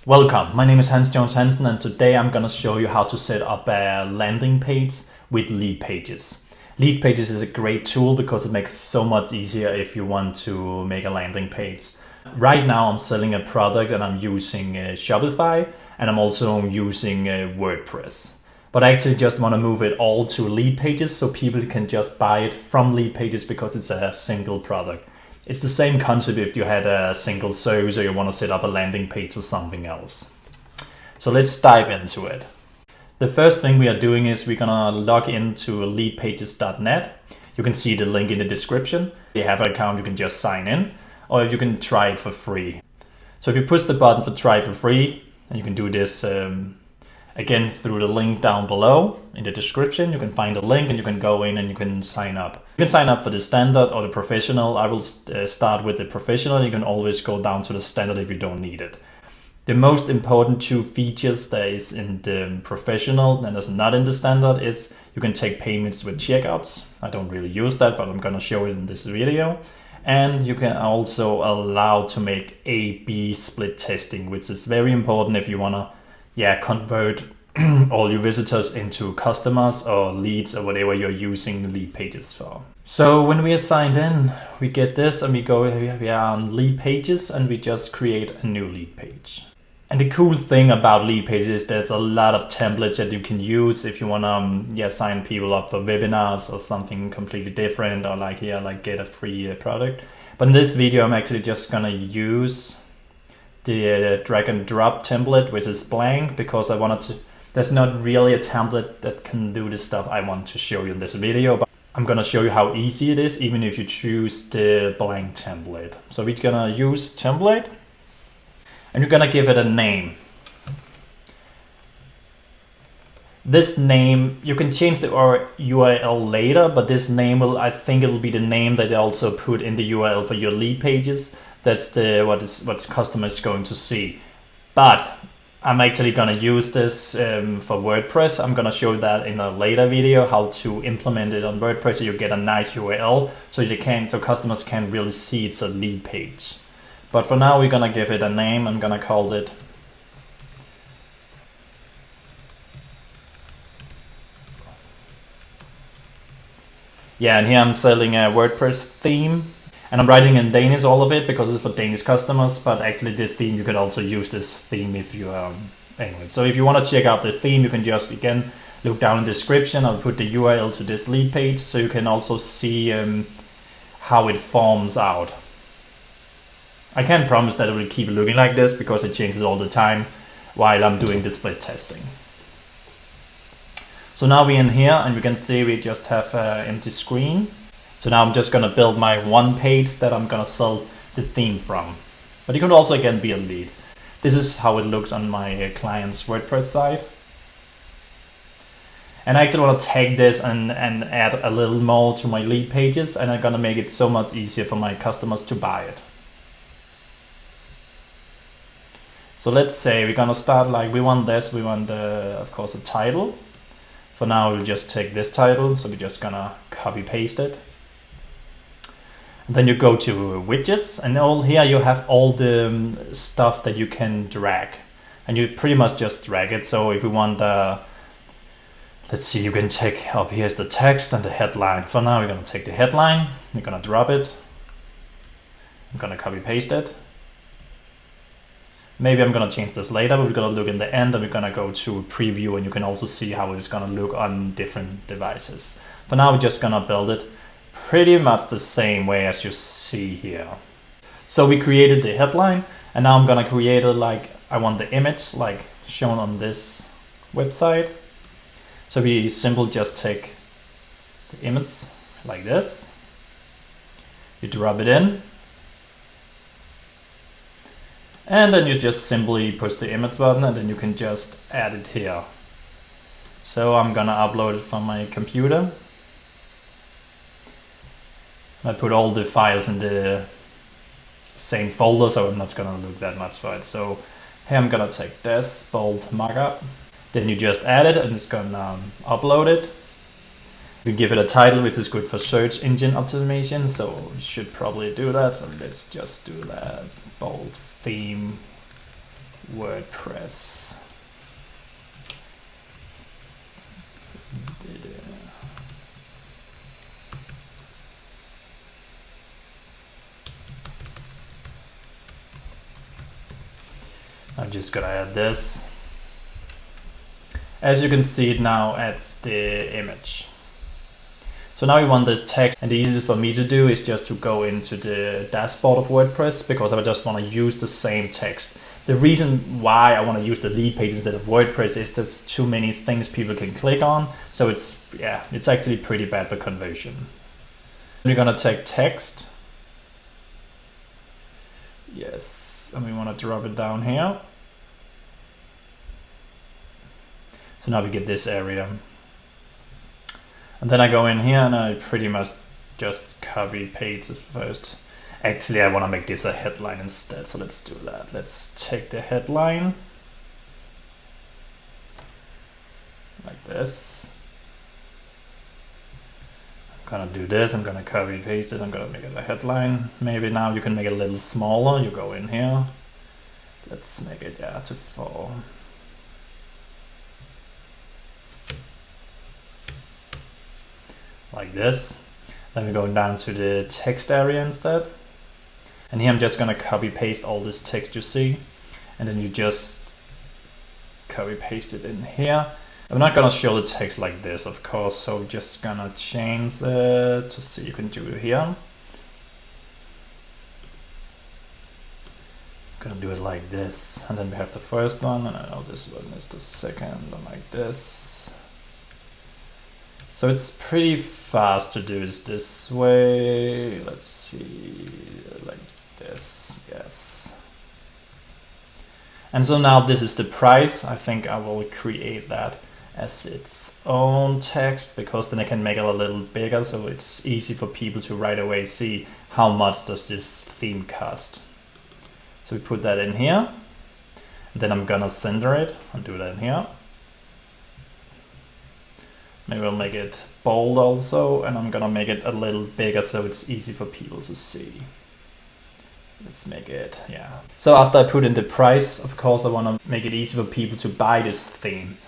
Welcome, my name is Hans Jones Hansen, and today I'm gonna show you how to set up a landing page with Leadpages. Leadpages is a great tool because it makes it so much easier if you want to make a landing page. Right now I'm selling a product and I'm using Shopify, and I'm also using WordPress. But I actually just want to move it all to Leadpages so people can just buy it from Leadpages because it's a single product. It's the same concept if you had a single service or you want to set up a landing page or something else. So let's dive into it. The first thing we are doing is we're gonna log into leadpages.net. You can see the link in the description. If you have an account, you can just sign in, or you can try it for free. So if you push the button for try for free, and you can do this again through the link down below in the description, you can find a link and you can go in and you can sign up. You can sign up for the standard or the professional. I will start with the professional. You can always go down to the standard if you don't need it. The most important two features that is in the professional and is not in the standard is you can take payments with checkouts. I don't really use that, but I'm gonna show it in this video. And you can also allow to make A/B split testing, which is very important if you wanna convert all your visitors into customers or leads or whatever you're using Leadpages for. So when we are signed in, we get this and we are on Leadpages and we just create a new lead page. And the cool thing about Leadpages is there's a lot of templates that you can use if you want to sign people up for webinars or something completely different, or like get a free product. But in this video, I'm actually just gonna use the drag and drop template, which is blank, because I wanted to, there's not really a template that can do the stuff I want to show you in this video, but I'm gonna show you how easy it is even if you choose the blank template. So we're gonna use template and you're gonna give it a name. This name, you can change the URL later, but this name I think it'll be the name that I also put in the URL for your lead pages. That's what customer is going to see. But I'm actually gonna use this for WordPress. I'm gonna show that in a later video, how to implement it on WordPress so you get a nice URL so customers can really see it's a lead page. But for now, we're gonna give it a name. I'm gonna call it and here I'm selling a WordPress theme. And I'm writing in Danish, all of it, because it's for Danish customers, but actually the theme, you could also use this theme if you, anyway. So if you want to check out the theme, you can just, again, look down in the description. I'll put the URL to this lead page so you can also see how it forms out. I can't promise that it will keep looking like this because it changes all the time while I'm doing the split testing. So now we're in here and we can see we just have an empty screen. So now I'm just gonna build my one page that I'm gonna sell the theme from. But it could also again be a lead. This is how it looks on my client's WordPress site. And I actually wanna take this and add a little more to my lead pages, and I'm gonna make it so much easier for my customers to buy it. So let's say we're gonna start like, we want this, we want of course a title. For now we'll just take this title, so we're just gonna copy paste it. And then you go to widgets, and all here you have all the stuff that you can drag, and you pretty much just drag it. So if you want, let's see, you can take up here's the text and the headline. For now, we're gonna take the headline, we're gonna drop it, I'm gonna copy paste it. Maybe I'm gonna change this later, but we're gonna look in the end and we're gonna go to preview, and you can also see how it's gonna look on different devices. For now, we're just gonna build it pretty much the same way as you see here. So we created the headline, and now I'm gonna create it like I want the image like shown on this website. So we simply just take the image like this, you drop it in, and then you just simply push the image button and then you can just add it here. So I'm gonna upload it from my computer. I put all the files in the same folder, so I'm not gonna look that much for it. So here I'm gonna take this bold markup. Then you just add it and it's gonna upload it. We give it a title which is good for search engine optimization, so we should probably do that. So let's just do that. Bold theme WordPress. I'm just gonna add this. As you can see, it now adds the image. So now we want this text, and the easiest for me to do is just to go into the dashboard of WordPress, because I just want to use the same text. The reason why I want to use the lead page instead of WordPress is there's too many things people can click on. So it's actually pretty bad for conversion. We're gonna take text. Yes, and we want to drop it down here. So now we get this area. And then I go in here and I pretty much just copy paste it first. Actually, I want to make this a headline instead, so let's do that. Let's take the headline like this. I'm gonna do this, I'm gonna copy paste it, I'm gonna make it a headline. Maybe now you can make it a little smaller. You go in here. Let's make it to 4. Like this. Then we're going down to the text area instead. And here I'm just gonna copy paste all this text you see. And then you just copy paste it in here. I'm not gonna show the text like this, of course, so we're just gonna change it to see you can do it here. I'm gonna do it like this. And then we have the first one, and I know this one is the second, and like this. So it's pretty fast to do this way. Let's see, like this, yes. And so now this is the price. I think I will create that as its own text, because then I can make it a little bigger so it's easy for people to right away see how much does this theme cost. So we put that in here. Then I'm gonna center it and do that in here. Maybe I'll make it bold also, and I'm gonna make it a little bigger so it's easy for people to see. Let's make it, So after I put in the price, of course I wanna make it easy for people to buy this theme.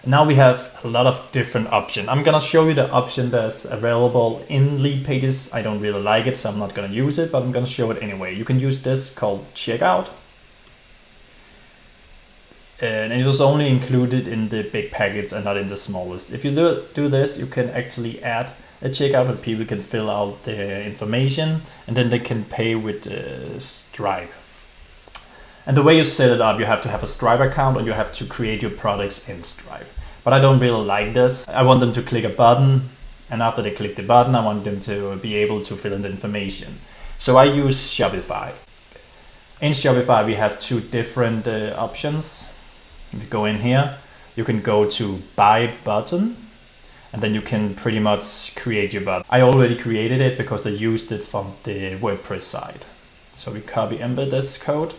Now we have a lot of different options. I'm gonna show you the option that's available in Leadpages. I don't really like it, so I'm not gonna use it, but I'm gonna show it anyway. You can use this called checkout. And it was only included in the big package and not in the smallest. If you do this, you can actually add a checkout where people can fill out the information, and then they can pay with Stripe. And the way you set it up, you have to have a Stripe account, or you have to create your products in Stripe. But I don't really like this. I want them to click a button, and after they click the button, I want them to be able to fill in the information. So I use Shopify. In Shopify, we have 2 different options. If you go in here, you can go to buy button, and then you can pretty much create your button. I already created it because I used it from the WordPress site. So we copy embed this code.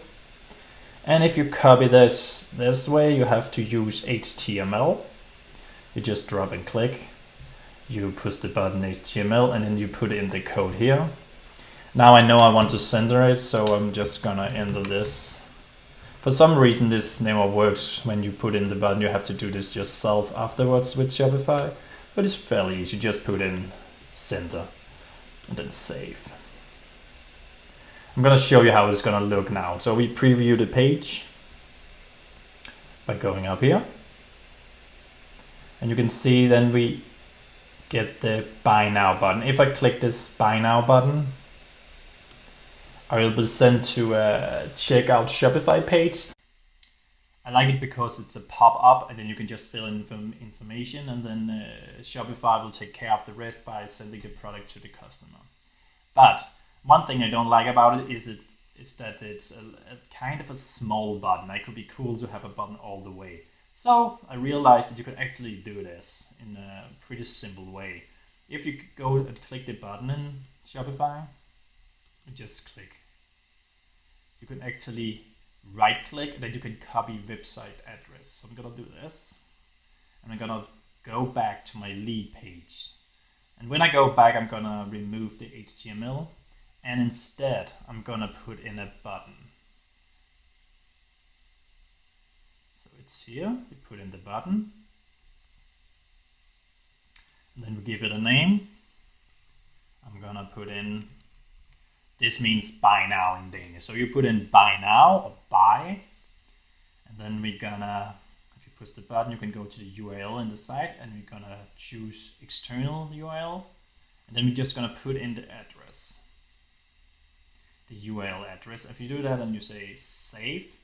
And if you copy this way, you have to use HTML. You just drop and click. You push the button HTML, and then you put in the code here. Now I know I want to center it, so I'm just gonna enter this. For some reason, this never works when you put in the button. You have to do this yourself afterwards with Shopify, but it's fairly easy. You just put in center and then save. I'm gonna show you how it's gonna look now. So we preview the page by going up here, and you can see then we get the buy now button. If I click this buy now button, I will be sent to a checkout Shopify page. I like it because it's a pop-up, and then you can just fill in information, and then Shopify will take care of the rest by sending the product to the customer. But one thing I don't like about it is that it's a kind of a small button. It could be cool to have a button all the way. So I realized that you could actually do this in a pretty simple way. If you go and click the button in Shopify, and just click. You can actually right click, and then you can copy website address. So I'm gonna do this, and I'm gonna go back to my lead page. And when I go back, I'm gonna remove the HTML, and instead I'm gonna put in a button. So it's here, we put in the button, and then we give it a name. I'm gonna put in, this means buy now in Danish. So you put in buy now or buy, and then we're gonna, if you push the button, you can go to the URL in the site, and we're gonna choose external URL, and then we're just gonna put in the address, the URL address. If you do that and you say save,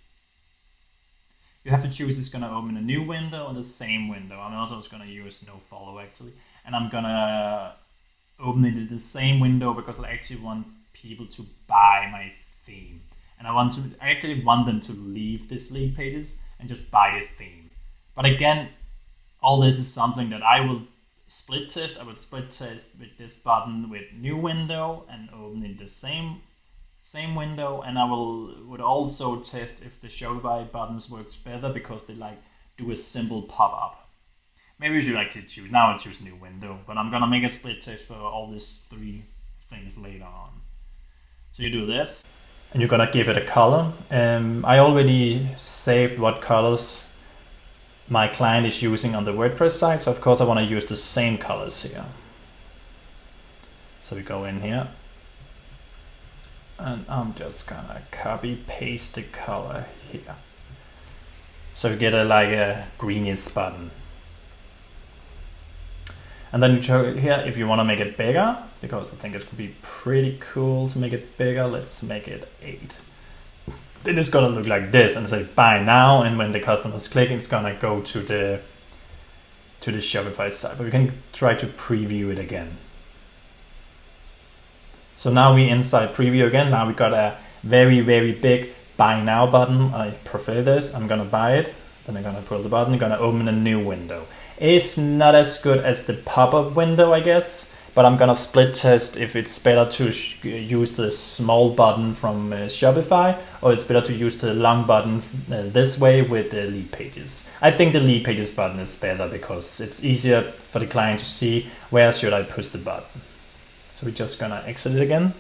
you have to choose it's gonna open a new window or the same window. I'm also just gonna use no follow actually, and I'm gonna open it in the same window because I actually want people to buy my theme, and I actually want them to leave this Leadpages and just buy the theme. But again, all this is something that I will split test. I would split test with this button with new window and open in the same window, and I would also test if the Shopify buttons works better because they like do a simple pop-up. Maybe you should actually choose, now I choose new window, but I'm gonna make a split test for all these 3 things later on. So you do this, and you're gonna give it a color. I already saved what colors my client is using on the WordPress site, so of course I wanna use the same colors here. So we go in here, and I'm just gonna copy paste the color here. So we get a greenish button. And then you show here if you want to make it bigger, because I think it could be pretty cool to make it bigger. Let's make it 8. Then it's gonna look like this and say buy now, and when the customer's clicking, it's gonna go to the Shopify site. But we can try to preview it again. So now we inside preview again. Now we got a very, very big buy now button. I prefer this. I'm gonna buy it. Then I'm gonna pull the button, I'm gonna open a new window. It's not as good as the pop-up window, I guess, but I'm gonna split test if it's better to use the small button from Shopify, or it's better to use the long button this way with the Leadpages. I think the Leadpages button is better because it's easier for the client to see where should I push the button. So we're just gonna exit it again.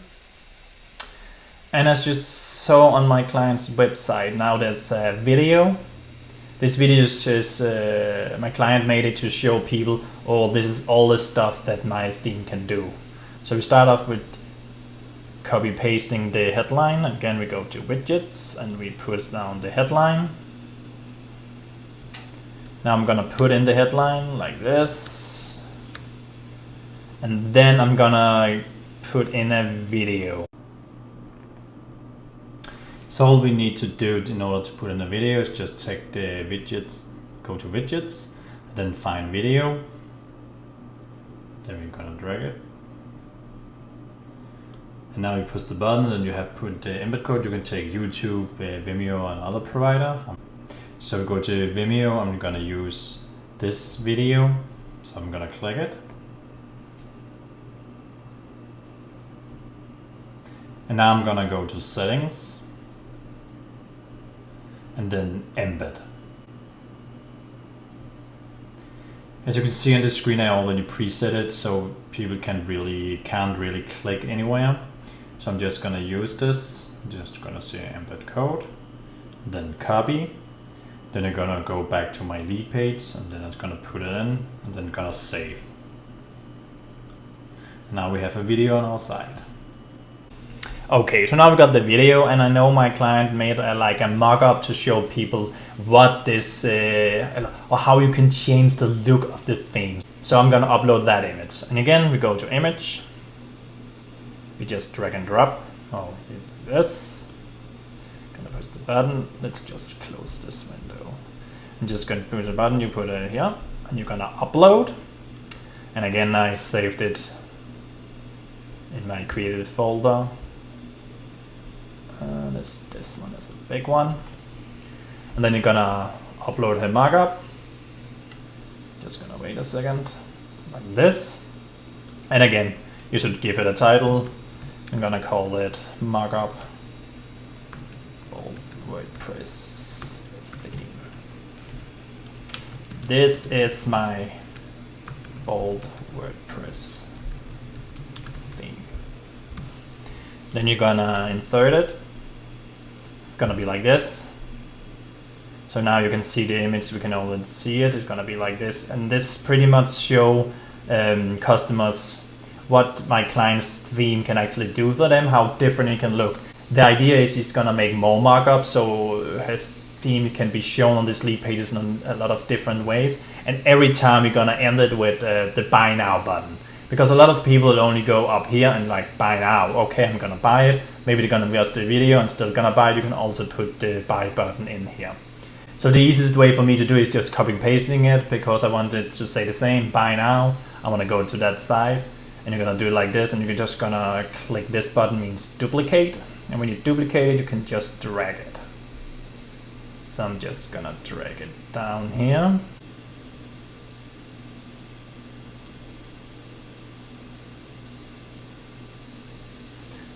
And as you saw on my client's website, now there's a video. This video is just, my client made it to show people, oh, this is all the stuff that my theme can do. So we start off with copy pasting the headline. Again, we go to widgets and we put down the headline. Now I'm gonna put in the headline like this. And then I'm gonna put in a video. So all we need to do in order to put in a video is just check the widgets, go to widgets, then find video. Then we're gonna drag it. And now you push the button and you have put the embed code. You can take YouTube, Vimeo, or another provider. So go to Vimeo, I'm gonna use this video. So I'm gonna click it. And now I'm gonna go to settings. And then embed. As you can see on the screen, I already preset it, so people can't really click anywhere. So I'm just gonna use this. I'm just gonna say embed code, then copy. Then I'm gonna go back to my lead page, and then I'm gonna put it in, and then gonna save. Now we have a video on our site. Okay, so now we got the video, and I know my client made a mock-up to show people what this, or how you can change the look of the theme. So I'm gonna upload that image. And again, we go to image. We just drag and drop. Oh, this. Gonna push the button. Let's just close this window. I'm just gonna push the button, you put it here, and you're gonna upload. And again, I saved it in my created folder. This one is a big one. And then you're gonna upload her markup. Just gonna wait a second, like this. And again, you should give it a title. I'm gonna call it markup bold WordPress theme. This is my bold WordPress theme. Then you're gonna insert it. It's gonna be like this. So now you can see the image, we can already see it, it's gonna be like this. And this pretty much show customers what my client's theme can actually do for them, how different it can look. The idea is he's gonna make more markups, so her theme can be shown on this lead pages in a lot of different ways. And every time we're gonna end it with the buy now button. Because a lot of people only go up here and like buy now. Okay, I'm gonna buy it. Maybe they're gonna watch the video and still gonna buy it. You can also put the buy button in here. So the easiest way for me to do is just copy pasting it, because I wanted to say the same, buy now. I wanna go to that side, and you're gonna do it like this, and you're just gonna click this button, means duplicate. And when you duplicate it, you can just drag it. So I'm just gonna drag it down here.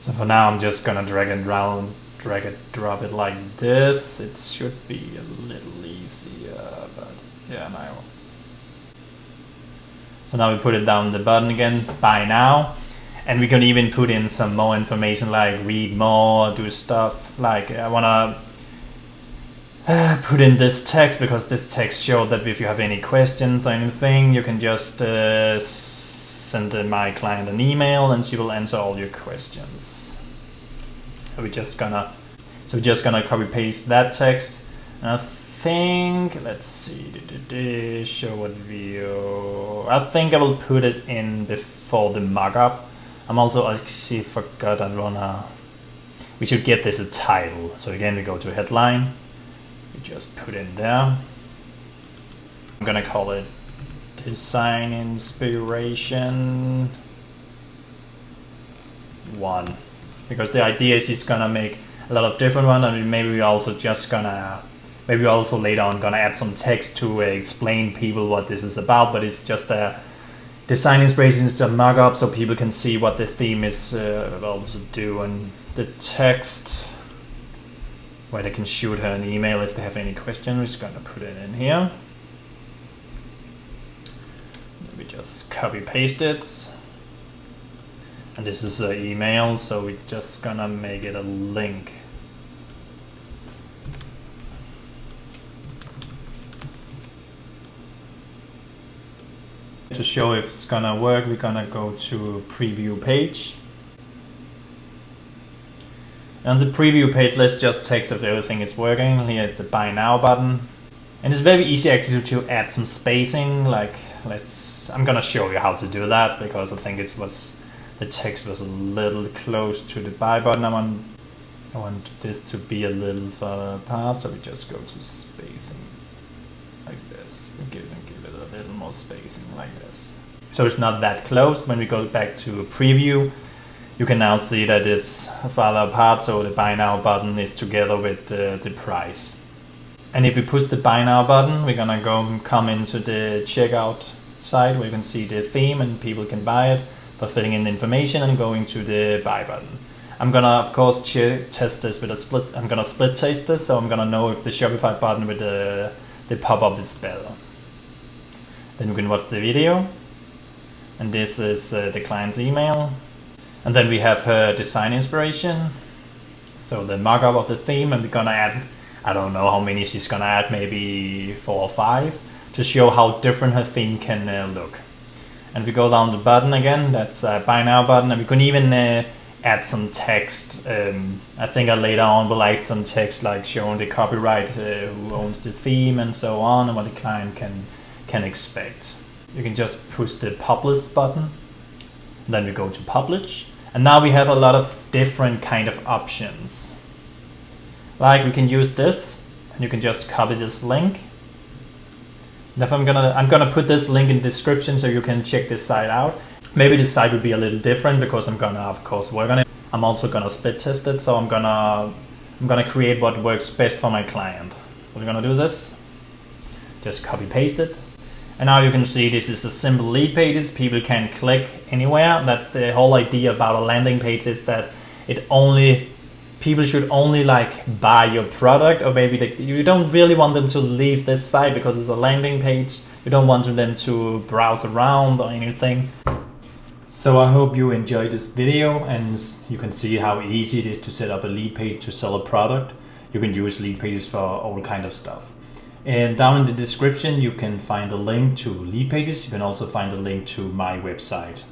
So for now, I'm just gonna drag it around, drop it like this. It should be a little easier, but yeah, now. So now we put it down the button again, buy now. And we can even put in some more information like read more, do stuff. Like I wanna put in this text, because this text shows that if you have any questions or anything, you can just send my client an email and she will answer all your questions. So we're just gonna copy paste that text. And I think, let's see, show what view. I think I will put it in before the markup. I'm also actually forgot we should give this a title. So again, we go to headline. We just put in there. I'm gonna call it Design Inspiration 1, because the idea is he's gonna make a lot of different ones, and maybe we also later on gonna add some text to explain people what this is about. But it's just a design inspiration, is the markup, so people can see what the theme is about to do, and the text where they can shoot her an email if they have any question. We're just gonna put it in here. We just copy paste it, and this is an email, so we're just gonna make it a link. To show if it's gonna work, we're gonna go to preview page. On the preview page, let's just text if everything is working. Here is the buy now button. And it's very easy actually to add some spacing. Like I'm gonna show you how to do that, because I think the text was a little close to the buy button. I want this to be a little further apart, so we just go to spacing like this. Give it a little more spacing like this. So it's not that close. When we go back to preview, you can now see that it's farther apart, so the buy now button is together with the price. And if we push the buy now button, we're gonna come into the checkout side where you can see the theme and people can buy it by filling in the information and going to the buy button. I'm gonna of course test this with a split. I'm gonna split test this, so I'm gonna know if the Shopify button with the pop-up is better. Then we can watch the video, and this is the client's email. And then we have her design inspiration, so the markup of the theme, and we're gonna add, I don't know how many she's gonna add, maybe 4 or 5, to show how different her theme can look. And if we go down the button again, that's a buy now button, and we can even add some text. I think I later on will add some text like showing the copyright, who owns the theme and so on, and what the client can expect. You can just push the publish button, then we go to publish. And now we have a lot of different kind of options. Like we can use this, and you can just copy this link. And if I'm gonna put this link in the description so you can check this site out. Maybe this site will be a little different because I'm gonna of course work on it. I'm also gonna split test it, so I'm gonna create what works best for my client. We're gonna do this. Just copy paste it. And now you can see this is a simple lead pages. People can click anywhere. That's the whole idea about a landing page, is that people should only like buy your product, or maybe you don't really want them to leave this site because it's a landing page. You don't want them to browse around or anything. So I hope you enjoyed this video, and you can see how easy it is to set up a lead page to sell a product. You can use lead pages for all kind of stuff. And down in the description, you can find a link to Leadpages. You can also find a link to my website.